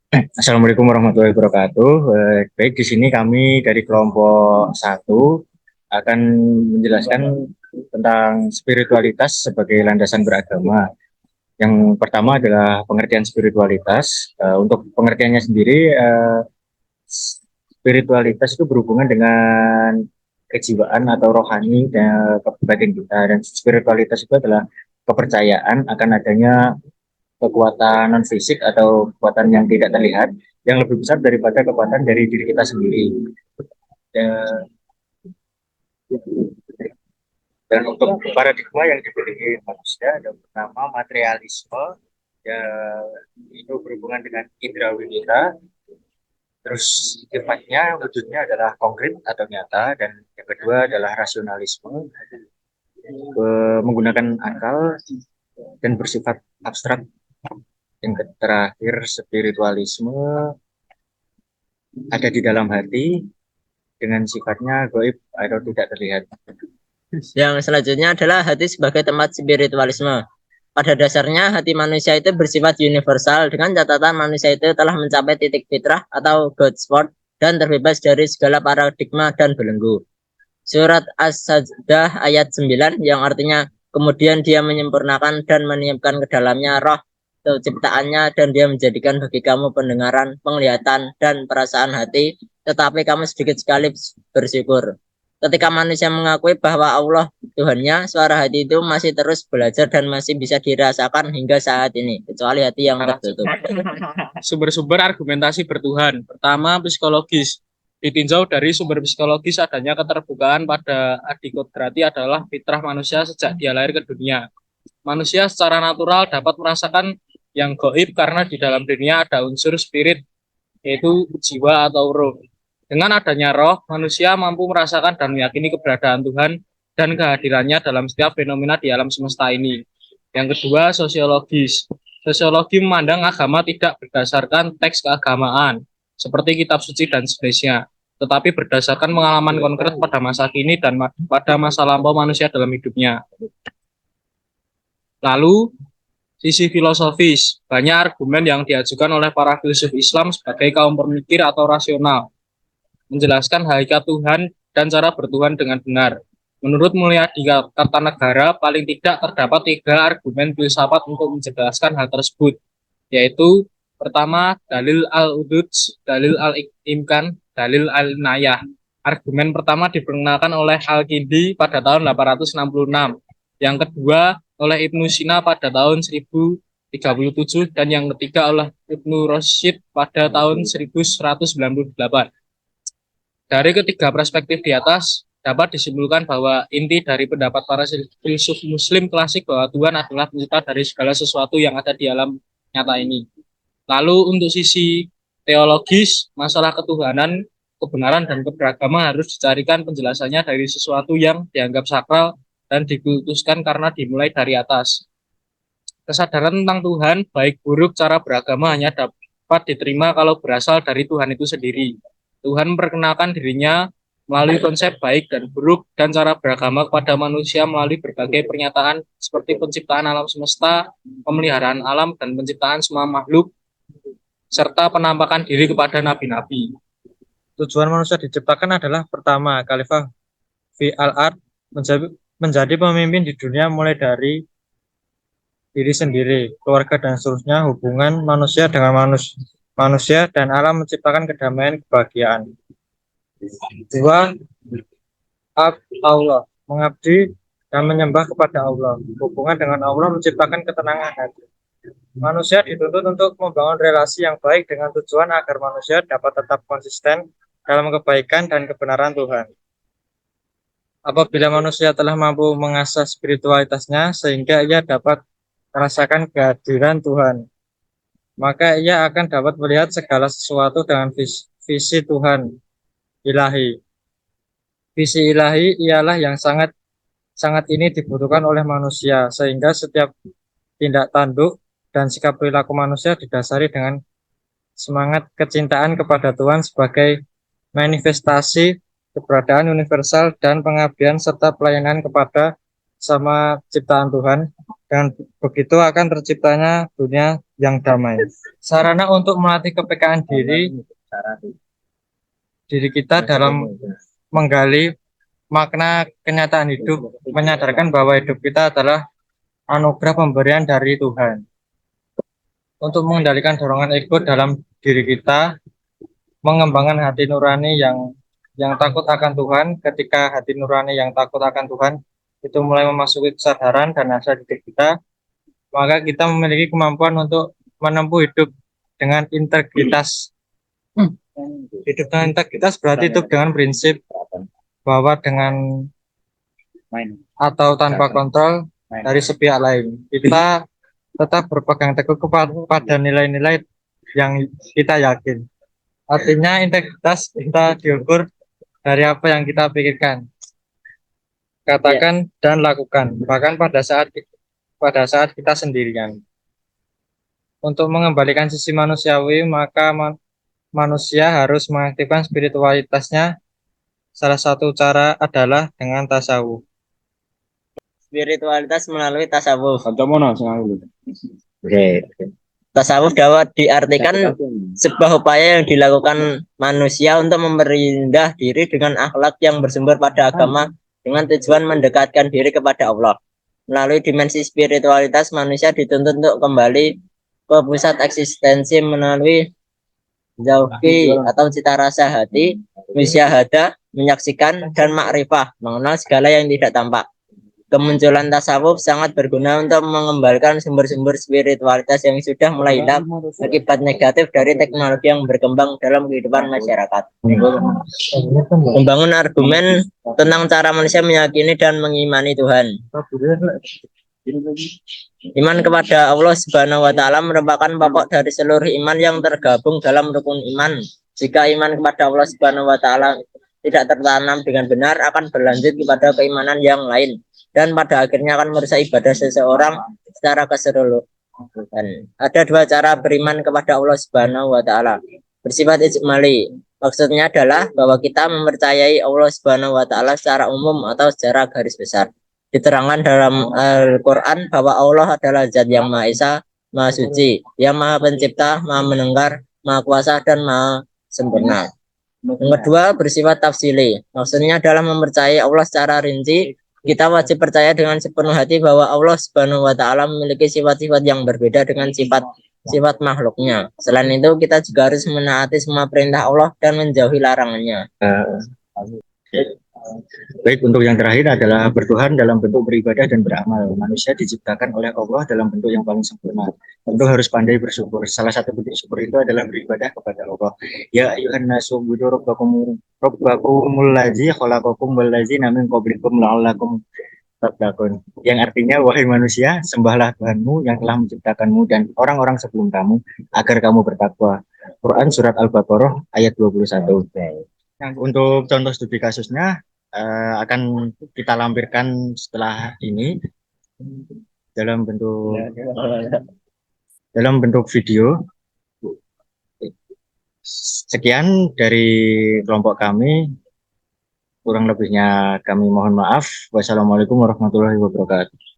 Assalamualaikum warahmatullahi wabarakatuh. Baik, di sini kami dari kelompok satu akan menjelaskan tentang spiritualitas sebagai landasan beragama. Yang pertama adalah pengertian spiritualitas. Untuk pengertiannya sendiri, spiritualitas itu berhubungan dengan kejiwaan atau rohani dan kepribadian kita. Dan spiritualitas itu adalah kepercayaan akan adanya kekuatan non fisik atau kekuatan yang tidak terlihat yang lebih besar daripada kekuatan dari diri kita sendiri. Dan, dan untuk paradigma yang dimiliki manusia ada pertama materialisme, ya, itu berhubungan dengan indera winita, terus sifatnya wujudnya adalah konkret atau nyata, dan yang kedua adalah rasionalisme, menggunakan akal dan bersifat abstrak. Yang terakhir spiritualisme ada di dalam hati dengan sifatnya goib atau tidak terlihat. Yang selanjutnya adalah hati sebagai tempat spiritualisme. Pada dasarnya, hati manusia itu bersifat universal dengan catatan manusia itu telah mencapai titik fitrah atau God spot dan terbebas dari segala paradigma dan belenggu. Surat As-Sajdah ayat 9 yang artinya kemudian dia menyempurnakan dan meniupkan ke dalamnya roh ciptaannya dan dia menjadikan bagi kamu pendengaran, penglihatan, dan perasaan hati, tetapi kamu sedikit sekali bersyukur. Ketika manusia mengakui bahwa Allah Tuhannya, suara hati itu masih terus belajar dan masih bisa dirasakan hingga saat ini, kecuali hati yang tertutup. Sumber-sumber argumentasi bertuhan. Pertama, psikologis. Ditinjau dari sumber psikologis adanya keterbukaan pada adikodrati adalah fitrah manusia sejak dia lahir ke dunia. Manusia secara natural dapat merasakan yang gaib karena di dalam dunia ada unsur spirit, yaitu jiwa atau roh. Dengan adanya roh, manusia mampu merasakan dan meyakini keberadaan Tuhan dan kehadirannya dalam setiap fenomena di alam semesta ini. Yang kedua, sosiologis. Sosiologi memandang agama tidak berdasarkan teks keagamaan, seperti kitab suci dan seterusnya, tetapi berdasarkan pengalaman konkret pada masa kini dan pada masa lampau manusia dalam hidupnya. Lalu, sisi filosofis, banyak argumen yang diajukan oleh para filsuf Islam sebagai kaum pemikir atau rasional, menjelaskan hakikat Tuhan dan cara bertuhan dengan benar. Menurut Mulyadi Kartanegara, paling tidak terdapat 3 argumen filsafat untuk menjelaskan hal tersebut, yaitu pertama, dalil al-udud, dalil al-imkan, dalil al-nayah. Argumen pertama diperkenalkan oleh Al-Kindi pada tahun 866, yang kedua oleh Ibnu Sina pada tahun 1037, dan yang ketiga oleh Ibnu Rashid pada tahun 1198. Dari ketiga perspektif di atas, dapat disimpulkan bahwa inti dari pendapat para filsuf muslim klasik bahwa Tuhan adalah pencipta dari segala sesuatu yang ada di alam nyata ini. Lalu untuk sisi teologis, masalah ketuhanan, kebenaran, dan keberagaman harus dicarikan penjelasannya dari sesuatu yang dianggap sakral dan dikultuskan karena dimulai dari atas. Kesadaran tentang Tuhan, baik buruk cara beragama hanya dapat diterima kalau berasal dari Tuhan itu sendiri. Tuhan memperkenalkan dirinya melalui konsep baik dan buruk dan cara beragama kepada manusia melalui berbagai pernyataan seperti penciptaan alam semesta, pemeliharaan alam, dan penciptaan semua makhluk, serta penampakan diri kepada nabi-nabi. Tujuan manusia diciptakan adalah pertama, Khalifah fi al-ard, menjadi pemimpin di dunia mulai dari diri sendiri, keluarga dan seterusnya, hubungan manusia dengan manusia dan alam menciptakan kedamaian kebahagiaan. Dua, Allah, mengabdi dan menyembah kepada Allah. Hubungan dengan Allah menciptakan ketenangan hati. Manusia dituntut untuk membangun relasi yang baik dengan tujuan agar manusia dapat tetap konsisten dalam kebaikan dan kebenaran Tuhan. Apabila manusia telah mampu mengasah spiritualitasnya sehingga ia dapat merasakan kehadiran Tuhan, maka ia akan dapat melihat segala sesuatu dengan visi Tuhan ilahi. Visi ilahi ialah yang sangat ini dibutuhkan oleh manusia, sehingga setiap tindak tanduk dan sikap perilaku manusia didasari dengan semangat kecintaan kepada Tuhan sebagai manifestasi keberadaan universal dan pengabdian serta pelayanan kepada sama ciptaan Tuhan. Dan begitu akan terciptanya dunia yang damai. Sarana untuk melatih kepekaan diri kita dalam menggali makna kenyataan hidup, menyadarkan bahwa hidup kita adalah anugerah pemberian dari Tuhan. Untuk mengendalikan dorongan ego dalam diri kita, mengembangkan hati nurani yang takut akan Tuhan. Ketika hati nurani yang takut akan Tuhan itu mulai memasuki kesadaran dan rasa diri kita, maka kita memiliki kemampuan untuk menempuh hidup dengan integritas. Hidup dengan integritas berarti hidup dengan prinsip bahwa dengan atau tanpa kontrol dari sepihak lain. Kita tetap berpegang teguh kepada nilai-nilai yang kita yakin. Artinya integritas kita diukur dari apa yang kita pikirkan, katakan, dan lakukan, bahkan pada saat kita sendirian. Untuk mengembalikan sisi manusiawi, maka manusia harus mengaktifkan spiritualitasnya. Salah satu cara adalah dengan tasawuf. Spiritualitas melalui tasawuf. Oke. Tasawuf dapat diartikan sebuah upaya yang dilakukan manusia untuk memperindah diri dengan akhlak yang bersumber pada agama dengan tujuan mendekatkan diri kepada Allah. Melalui dimensi spiritualitas, manusia dituntut untuk kembali ke pusat eksistensi melalui zauqi atau cita rasa hati, musyahadah, menyaksikan, dan makrifah, mengenal segala yang tidak tampak. Kemunculan tasawuf sangat berguna untuk mengembalikan sumber-sumber spiritualitas yang sudah mulai hilang akibat negatif dari teknologi yang berkembang dalam kehidupan masyarakat. Membangun argumen tentang cara manusia meyakini dan mengimani Tuhan. Iman kepada Allah Subhanahu wa Ta'ala merupakan pokok dari seluruh iman yang tergabung dalam rukun iman. Jika iman kepada Allah Subhanahu wa Ta'ala tidak tertanam dengan benar, akan berlanjut kepada keimanan yang lain, dan pada akhirnya akan merusak ibadah seseorang secara keseluruhan. Ada dua cara beriman kepada Allah Subhanahu wa Ta'ala. Bersifat ijmali, maksudnya adalah bahwa kita mempercayai Allah Subhanahu wa Ta'ala secara umum atau secara garis besar. Diterangkan dalam Al-Quran bahwa Allah adalah Zat yang Maha Esa, Maha Suci, yang Maha Pencipta, Maha Mendengar, Maha Kuasa, dan Maha Sempurna. Yang kedua bersifat tafsili, maksudnya adalah mempercayai Allah secara rinci. Kita wajib percaya dengan sepenuh hati bahwa Allah Subhanahu wa Ta'ala memiliki sifat-sifat yang berbeda dengan sifat makhluknya. Selain itu, kita juga harus menaati semua perintah Allah dan menjauhi larangannya. Baik, untuk yang terakhir adalah bertuhan dalam bentuk beribadah dan beramal. Manusia diciptakan oleh Allah dalam bentuk yang paling sempurna. Tentu harus pandai bersyukur. Salah satu bentuk syukur itu adalah beribadah kepada Allah. Ya ayyuhan nasu ubudu rabbakumul ladzi khalaqakum wal ladzina min qablikum la'allakum tattaqun. Yang artinya, wahai manusia, sembahlah Tuhanmu yang telah menciptakanmu dan orang-orang sebelum kamu agar kamu bertakwa. Quran surat Al-Baqarah ayat 21. Untuk contoh studi kasusnya akan kita lampirkan setelah ini dalam bentuk video. Sekian dari kelompok kami, kurang lebihnya kami mohon maaf. Wassalamualaikum warahmatullahi wabarakatuh.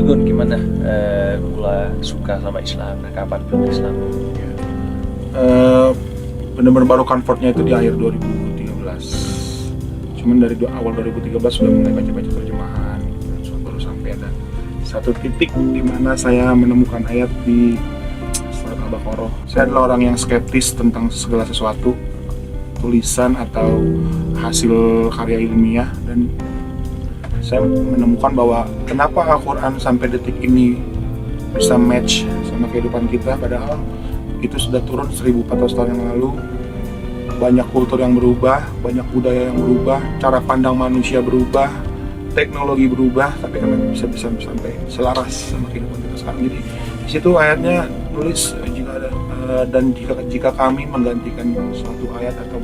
Gun, gimana mula suka sama Islam? Kapan pilih Islam? Benar-benar baru convertnya itu di akhir 2013. Cuman dari awal 2013 sudah mulai baca-baca terjemahan, baru sampai ada satu titik di mana saya menemukan ayat di surat Al-Baqarah. Saya adalah orang yang skeptis tentang segala sesuatu, tulisan atau hasil karya ilmiah, dan saya menemukan bahwa kenapa Al-Quran sampai detik ini bisa match sama kehidupan kita, padahal itu sudah turun 1400 tahun yang lalu. Banyak kultur yang berubah, banyak budaya yang berubah, cara pandang manusia berubah, teknologi berubah, tapi kan bisa sampai selaras sama kehidupan kita sekarang. Jadi di situ ayatnya tulis jika ada dan jika kami menggantikan suatu ayat atau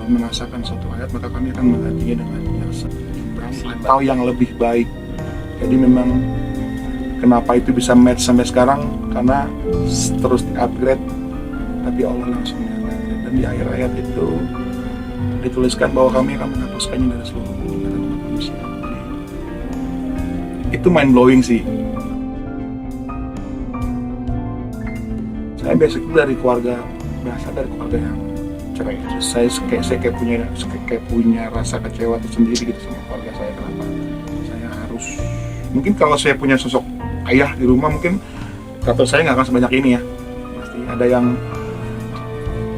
mengasahkan suatu ayat, maka kami akan menggantinya dengan yang seimbang atau yang lebih baik. Jadi memang kenapa itu bisa match sampai sekarang, karena terus di-upgrade, tapi Allah langsung di-upgrade. Dan di akhir ayat itu dituliskan bahwa kami akan menghapuskannya dari seluruh umat manusia. Itu mind blowing sih. Saya berasal dari keluarga yang cerai. Saya kayak punya rasa kecewa tersendiri gitu sama keluarga saya. Kenapa saya harus, mungkin kalau saya punya sosok ayah di rumah, mungkin tato saya nggak akan sebanyak ini ya. Pasti ada yang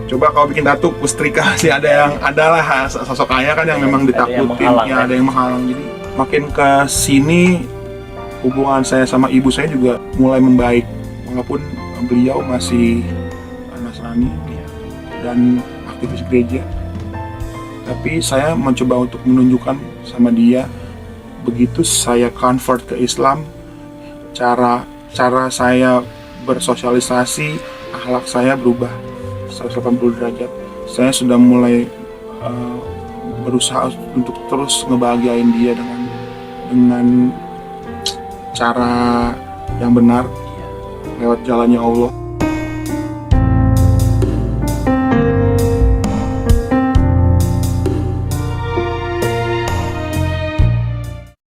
coba kalau bikin tato pustrika sih, adalah sosok ayah kan yang memang ditakutin, ada yang menghalang. Jadi makin ke sini hubungan saya sama ibu saya juga mulai membaik, walaupun beliau masih Nasrani dan aktivis gereja, tapi saya mencoba untuk menunjukkan sama dia, begitu saya convert ke Islam, cara saya bersosialisasi, akhlak saya berubah 180 derajat. Saya sudah mulai berusaha untuk terus ngebahagiain dia dengan cara yang benar lewat jalannya Allah.